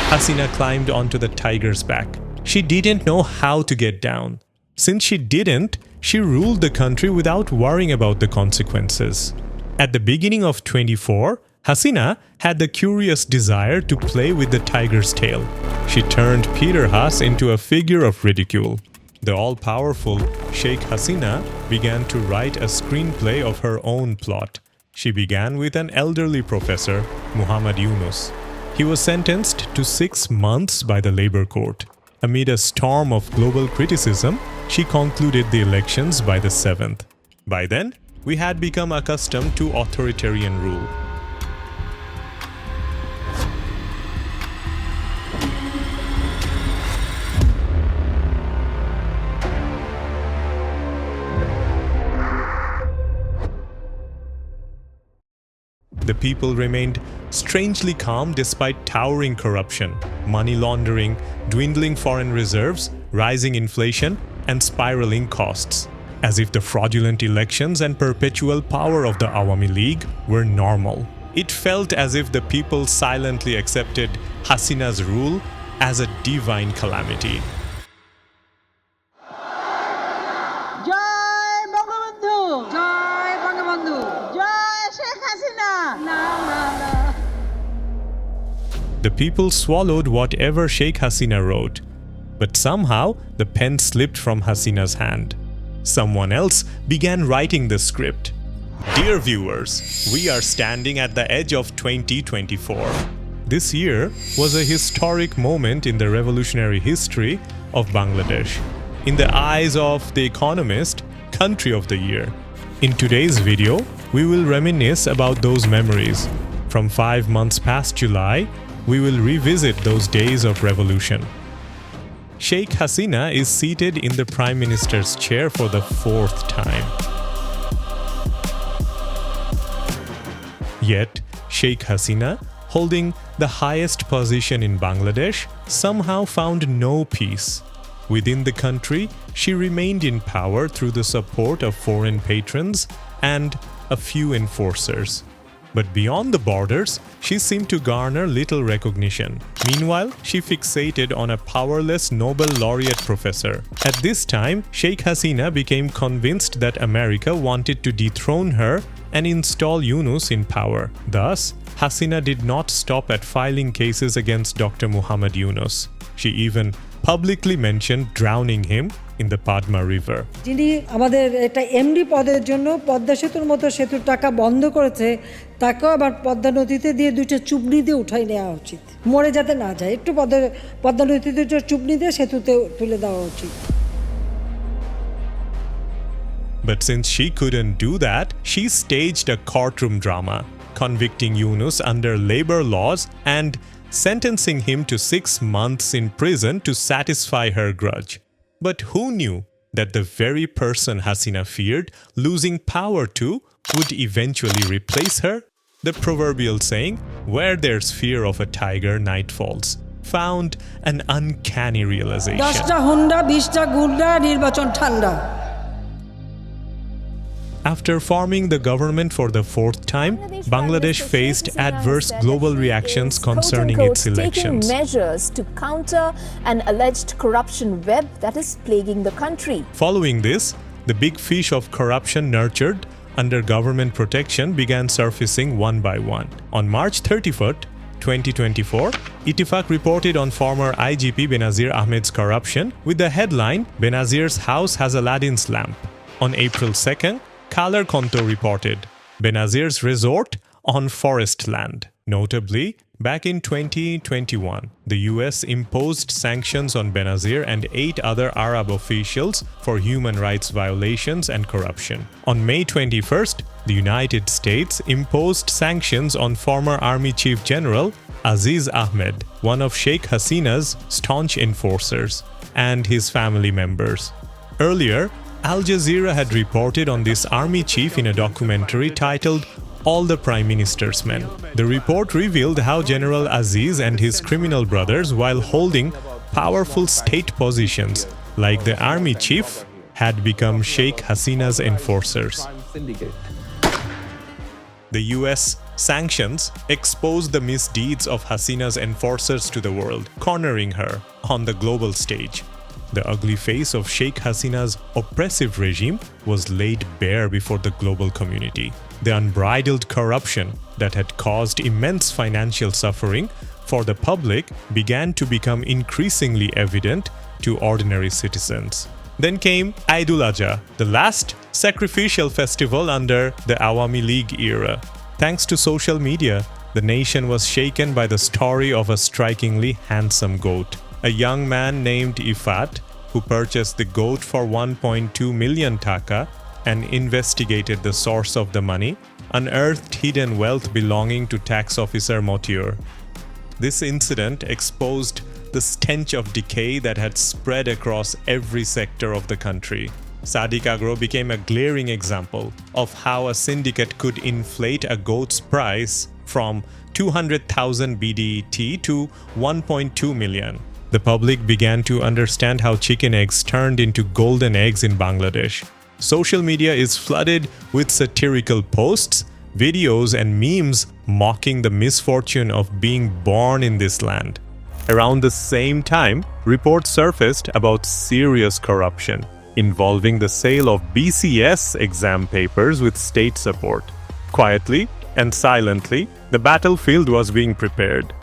Hasina climbed onto the tiger's back. She didn't know how to get down. Since she didn't, she ruled the country without worrying about the consequences. At the beginning of 24, Hasina had the curious desire to play with the tiger's tail. She turned Peter Haas into a figure of ridicule. The all-powerful Sheikh Hasina began to write a screenplay of her own plot. She began with an elderly professor, Muhammad Yunus. He was sentenced to 6 months by the labor court. Amid a storm of global criticism, she concluded the elections by the 7th. By then, we had become accustomed to authoritarian rule. The people remained strangely calm despite towering corruption, money laundering, dwindling foreign reserves, rising inflation, and spiraling costs, as if the fraudulent elections and perpetual power of the Awami League were normal. It felt as if the people silently accepted Hasina's rule as a divine calamity. The people swallowed whatever Sheikh Hasina wrote, but somehow the pen slipped from Hasina's hand. Someone else began writing the script. Dear viewers, we are standing at the edge of 2024. This year was a historic moment in the revolutionary history of Bangladesh. In the eyes of The Economist, Country of the Year. In today's video, we will reminisce about those memories. From 5 months past July, we will revisit those days of revolution. Sheikh Hasina is seated in the Prime Minister's chair for the 4th time. Yet, Sheikh Hasina, holding the highest position in Bangladesh, somehow found no peace. Within the country, she remained in power through the support of foreign patrons and a few enforcers. But beyond the borders, she seemed to garner little recognition. Meanwhile, she fixated on a powerless Nobel laureate professor. At this time, Sheikh Hasina became convinced that America wanted to dethrone her and install Yunus in power. Thus, Hasina did not stop at filing cases against Dr. Muhammad Yunus. She even publicly mentioned drowning him in the Padma River. যিনি আমাদের একটা MD পদের জন্য পদ্মা সেতুর মতো সেতুর টাকা বন্ধ করেছে, তাকেও আবার পদ্মা নদীতে দিয়ে 2টা চুবনি দিয়ে উঠাই নেওয়া উচিত, মরে যাতে না যায়, একটু পদ্মা নদীতে চুবনি দিয়ে সেতুতে তুলে দেওয়া উচিত। But since she couldn't do that, she staged a courtroom drama, convicting Yunus under labor laws and sentencing him to 6 months in prison to satisfy her grudge. But who knew that the very person Hasina feared losing power to would eventually replace her? The proverbial saying, "Where there's fear of a tiger, night falls," found an uncanny realization. 10টা Honda 20টা গুন্ডা নির্বাচন ঠান্ডা. After forming the government for the 4th time, Bangladesh faced adverse global reactions concerning its elections. Taking measures to counter an alleged corruption web that is plaguing the country. Following this, the big fish of corruption nurtured under government protection began surfacing one by one. On March 31st, 2024, Ittifaq reported on former IGP Benazir Ahmed's corruption with the headline, "Benazir's house has Aladdin's lamp." On April 2nd, Kalar Konto reported Benazir's resort on forest land. Notably, back in 2021, the US imposed sanctions on Benazir and 8 other Arab officials for human rights violations and corruption. On May 21st, the United States imposed sanctions on former Army Chief General Aziz Ahmed, one of Sheikh Hasina's staunch enforcers, and his family members. Earlier, Al Jazeera had reported on this army chief in a documentary titled All the Prime Minister's Men. The report revealed how General Aziz and his criminal brothers, while holding powerful state positions like the army chief, had become Sheikh Hasina's enforcers. The US sanctions exposed the misdeeds of Hasina's enforcers to the world, cornering her on the global stage. The ugly face of Sheikh Hasina's oppressive regime was laid bare before the global community. The unbridled corruption that had caused immense financial suffering for the public began to become increasingly evident to ordinary citizens. Then came Eidul Adha, the last sacrificial festival under the Awami League era. Thanks to social media, the nation was shaken by the story of a strikingly handsome goat. A young man named Ifat, who purchased the goat for 1.2 million taka and investigated the source of the money, unearthed hidden wealth belonging to tax officer Motiur. This incident exposed the stench of decay that had spread across every sector of the country. Sadiq Agro became a glaring example of how a syndicate could inflate a goat's price from 200,000 BDT to 1.2 million. The public began to understand how chicken eggs turned into golden eggs in Bangladesh. Social media is flooded with satirical posts, videos, and memes mocking the misfortune of being born in this land. Around the same time, reports surfaced about serious corruption involving the sale of BCS exam papers with state support. Quietly and silently, the battlefield was being prepared.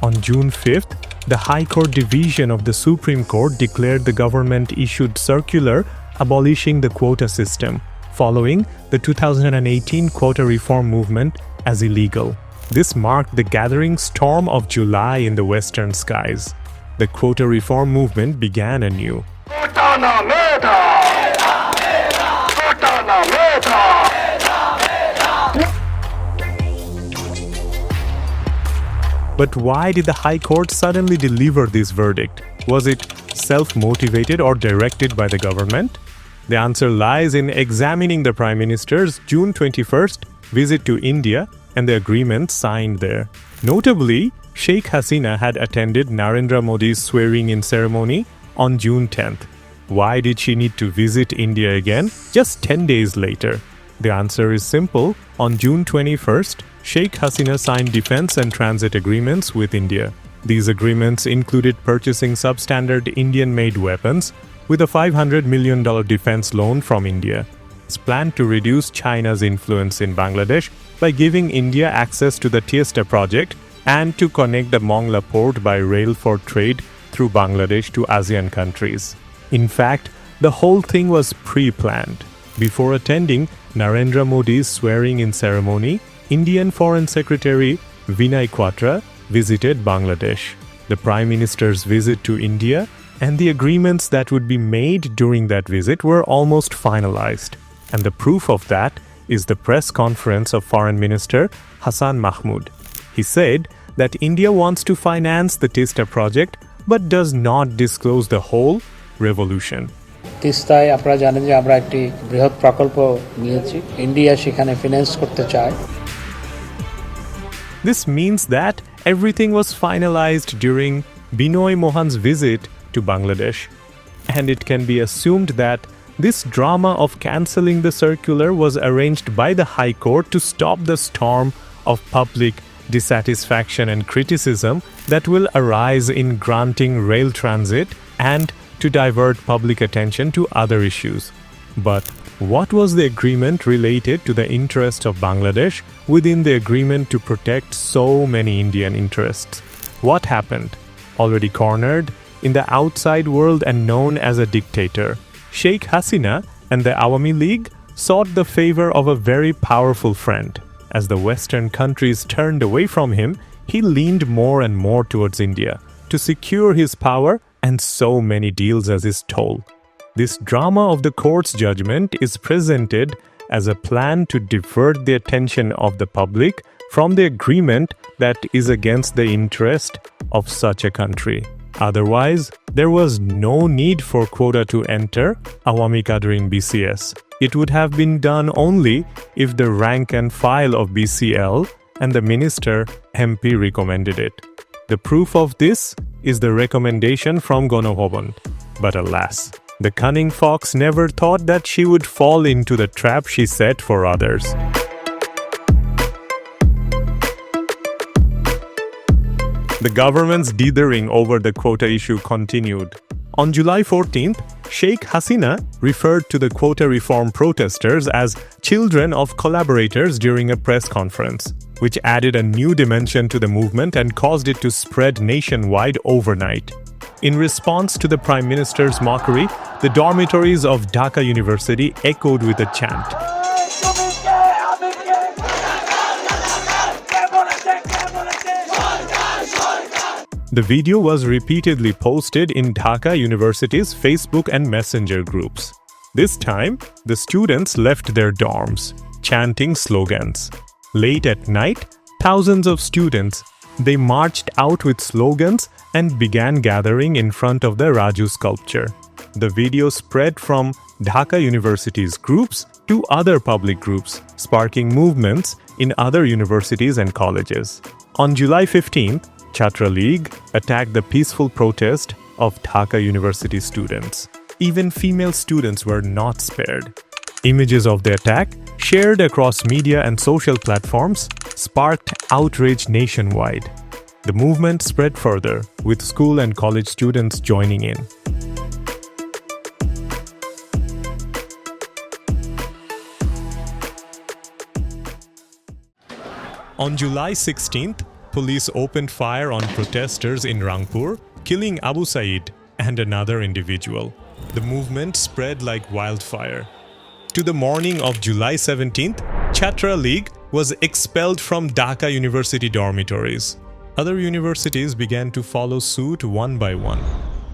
On June 5th, the High Court Division of the Supreme Court declared the government-issued circular abolishing the quota system, following the 2018 quota reform movement, as illegal. This marked the gathering storm of July in the western skies. The quota reform movement began anew. But why did the High Court suddenly deliver this verdict? Was it self-motivated or directed by the government? The answer lies in examining the Prime Minister's June 21st visit to India and the agreement signed there. Notably, Sheikh Hasina had attended Narendra Modi's swearing-in ceremony on June 10th. Why did she need to visit India again just 10 days later? The answer is simple. On June 21st, Sheikh Hasina signed defense and transit agreements with India. These agreements included purchasing substandard Indian-made weapons with a $500 million defense loan from India. It's planned to reduce China's influence in Bangladesh by giving India access to the Tiesta project and to connect the Bangla port by rail for trade through Bangladesh to ASEAN countries. In fact, the whole thing was pre-planned. Before attending Narendra Modi's swearing-in ceremony, Indian Foreign Secretary Vinay Quatra visited Bangladesh. The Prime Minister's visit to India and the agreements that would be made during that visit were almost finalized. And the proof of that is the press conference of Foreign Minister Hassan Mahmood. He said that India wants to finance the Tiesta project but does not disclose the whole revolution. তিস্তায় আপনারা জানেন যে আমরা একটি বৃহৎ প্রকল্প নিয়েছি India সেখানে finance করতে চায় This means that everything was finalized during Binoy Mohan's visit to Bangladesh, and it can be assumed that this drama of cancelling the circular was arranged by the High Court to stop the storm of public dissatisfaction and criticism that will arise in granting rail transit and to divert public attention to other issues. But what was the agreement related to the interest of Bangladesh within the agreement to protect so many Indian interests? What happened? Already cornered in the outside world and known as a dictator, Sheikh Hasina and the Awami League sought the favor of a very powerful friend. As the Western countries turned away from him, he leaned more and more towards India to secure his power and so many deals as his toll. This drama of the court's judgment is presented as a plan to divert the attention of the public from the agreement that is against the interest of such a country. Otherwise, there was no need for quota to enter Awami Cadre in BCS. It would have been done only if the rank and file of BCL and the minister MP recommended it. The proof of this is the recommendation from Gonobhavan. But alas, the cunning fox never thought that she would fall into the trap she set for others. The government's dithering over the quota issue continued. On July 14th, Sheikh Hasina referred to the quota reform protesters as children of collaborators during a press conference, which added a new dimension to the movement and caused it to spread nationwide overnight. In response to the Prime Minister's mockery, the dormitories of Dhaka University echoed with a chant. The video was repeatedly posted in Dhaka University's Facebook and Messenger groups. This time, the students left their dorms, chanting slogans. Late at night, thousands of students, they marched out with slogans and began gathering in front of the Raju sculpture. The video spread from Dhaka University's groups to other public groups, sparking movements in other universities and colleges. On July 15th, Chhatra League attacked the peaceful protest of Dhaka University students. Even female students were not spared. Images of the attack, shared across media and social platforms, sparked outrage nationwide. The movement spread further, with school and college students joining in. On July 16th, police opened fire on protesters in Rangpur, killing Abu Saeed and another individual. The movement spread like wildfire. To the morning of July 17th, Chhatra League was expelled from Dhaka University dormitories. Other universities began to follow suit one by one.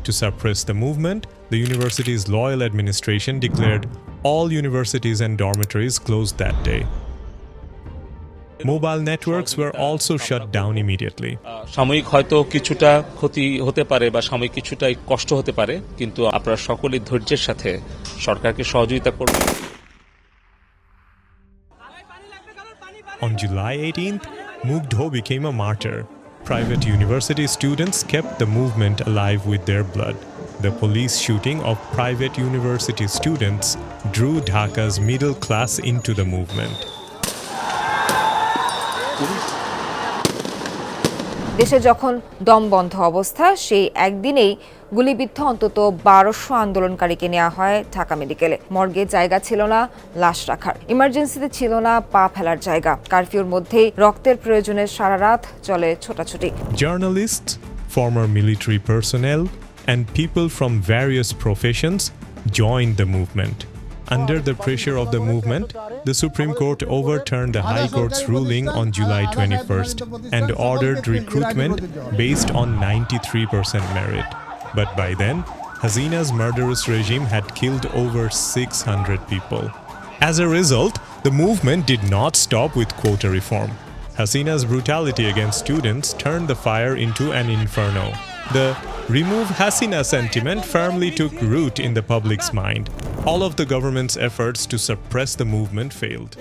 To suppress the movement, the university's loyal administration declared all universities and dormitories closed that day. Mobile networks were also shut down immediately. সাময়িক হয়তো কিছুটা ক্ষতি হতে পারে বা সাময়িক কিছুটা কষ্ট হতে পারে, কিন্তু আপনারা সকলেই ধৈর্যের সাথে সরকারকে সহযোগিতা করবেন। On July 18th, Mugdho became a martyr. Private university students kept the movement alive with their blood. The police shooting of private university students drew Dhaka's middle class into the movement. দেশে যখন দম বন্ধ অবস্থা, সেই একদিনেই গুলিবিদ্ধ অন্তত 1200 আন্দোলনকারীকে নেওয়া হয় ঢাকা মেডিকেলে। মর্গে জায়গা ছিল না লাশ রাখার, ইমার্জেন্সিতে ছিল না পা ফেলার জায়গা। কারফিউর মধ্যেই রক্তের প্রয়োজনে সারা রাত চলে ছোটাছুটি। Journalists, former military personnel, and people from various professions joined the movement. Under the pressure of the movement, the Supreme Court overturned the High Court's ruling on July 21st and ordered recruitment based on 93% merit. But by then, Hasina's murderous regime had killed over 600 people. As a result, the movement did not stop with quota reform. Hasina's brutality against students turned the fire into an inferno. The "Remove Hasina" sentiment firmly took root in the public's mind. All of the government's efforts to suppress the movement failed.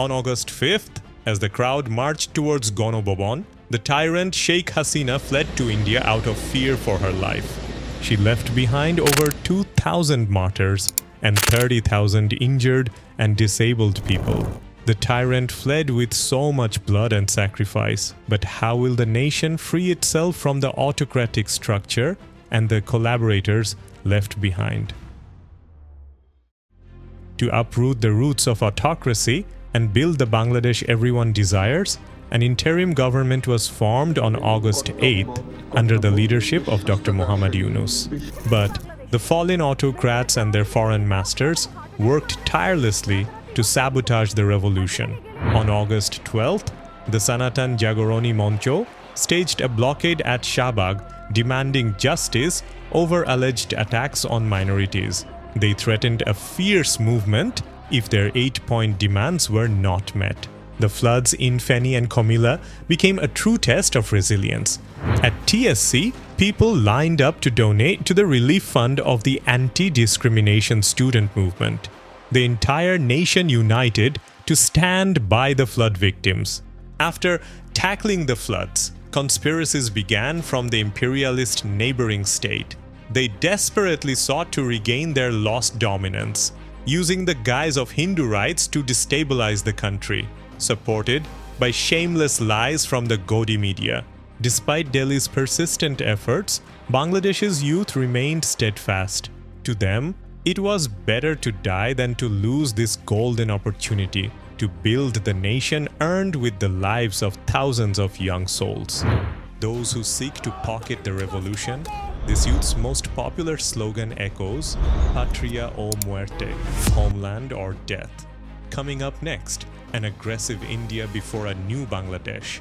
On August 5th, as the crowd marched towards Gonobobon, the tyrant Sheikh Hasina fled to India out of fear for her life. She left behind over 2,000 martyrs and 30,000 injured and disabled people. The tyrant fled with so much blood and sacrifice, but how will the nation free itself from the autocratic structure and the collaborators left behind? To uproot the roots of autocracy and build the Bangladesh everyone desires, an interim government was formed on August 8th under the leadership of Dr. Muhammad Yunus. But the fallen autocrats and their foreign masters worked tirelessly to sabotage the revolution. On August 12th, the Sanatan Jagoroni Moncho staged a blockade at Shahbag demanding justice over alleged attacks on minorities. They threatened a fierce movement if their 8-point demands were not met. The floods in Feni and Comilla became a true test of resilience. At TSC, people lined up to donate to the relief fund of the anti-discrimination student movement. The entire nation united to stand by the flood victims. After tackling the floods, conspiracies began from the imperialist neighboring state. They desperately sought to regain their lost dominance. using the guise of Hindu rights to destabilize the country, supported by shameless lies from the Gaudy media. Despite Delhi's persistent efforts, Bangladesh's youth remained steadfast. To them, it was better to die than to lose this golden opportunity to build the nation earned with the lives of thousands of young souls. Those who seek to pocket the revolution, this youth's most popular slogan echoes, Patria o muerte, homeland or death. Coming up next, an aggressive India before a new Bangladesh.